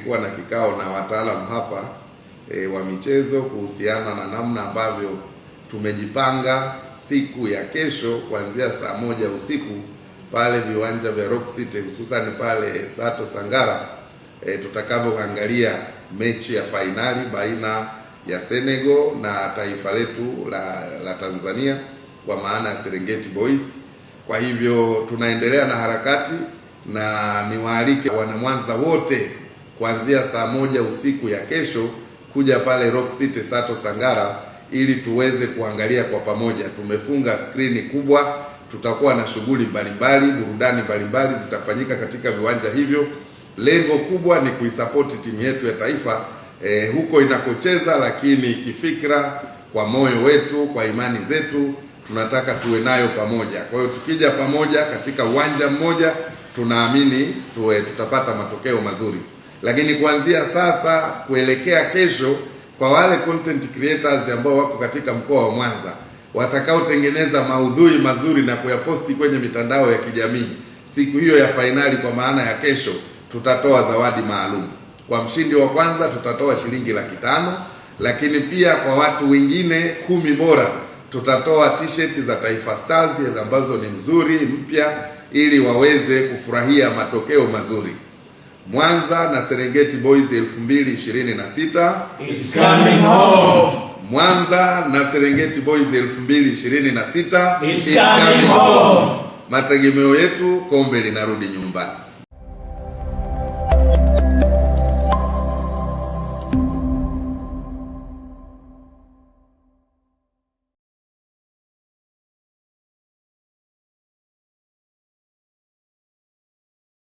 nilikuwa na kikao na wataalamu hapa wa michezo kuhusiana na namna ambavyo tumejipanga siku ya kesho kuanzia saa 1 usiku pale viwanja vya Rock City, hususan pale Sato Sangara, tutakavyoangalia mechi ya fainali baina ya Senegal na taifa letu la Tanzania kwa maana ya Serengeti Boys. Kwa hivyo tunaendelea na harakati, na niwaalike wana Mwanza wote kuanzia saa 1 usiku ya kesho kuja pale Rock City Sato Sangara ili tuweze kuangalia kwa pamoja. Tumefunga skrini kubwa, tutakuwa na shughuli mbalimbali, burudani mbalimbali zitafanyika katika viwanja hivyo. Lengo kubwa ni kuisapoti timu yetu ya taifa huko inakocheza, lakini kifikra, kwa moyo wetu, kwa imani zetu, tunataka tuwe nayo pamoja. Kwa hiyo tukija pamoja katika uwanja mmoja, tunaamini tutapata matokeo mazuri. Lakini kuanzia sasa kuelekea kesho, kwa wale content creators ambao wako katika mkoa wa Mwanza watakaotengeneza maudhui mazuri na kuyaposti kwenye mitandao ya kijamii, siku hiyo ya fainali kwa maana ya kesho, tutatoa zawadi maalum. Kwa mshindi wa kwanza tutatoa shilingi 500,000, lakini pia kwa watu wengine 10 bora tutatoa t-shirt za Taifa Stars ambazo ni nzuri mpya, ili waweze kufurahia matokeo mazuri. Mwanza na Serengeti Boys 2026 is coming home. Mwanza na Serengeti Boys 2026 is coming home. Mategemeo yetu, kombe linarudi nyumbani.